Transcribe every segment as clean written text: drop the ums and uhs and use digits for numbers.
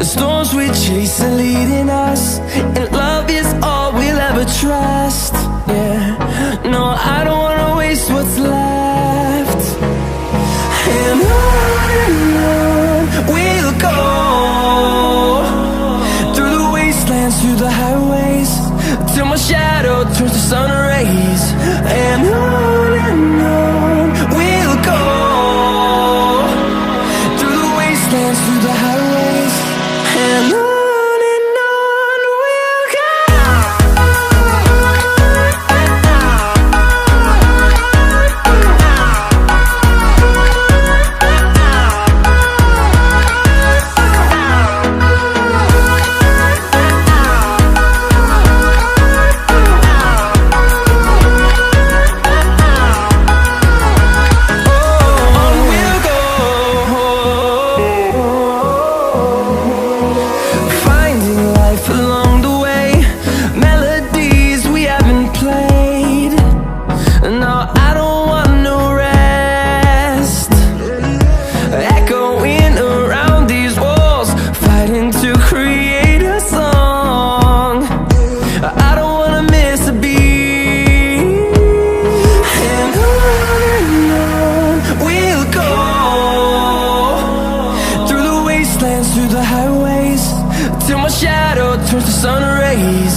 The storms we chase are leading us, and love is all we'll ever trust. Yeah, no, I don't wanna waste what's left. And on we'll go, through the wastelands, through the highways, till my shadow turns to sun rays. And on we'll go, through the wastelands, through the highways, and on. Through the highways, till my shadow turns to sun rays.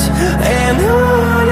And on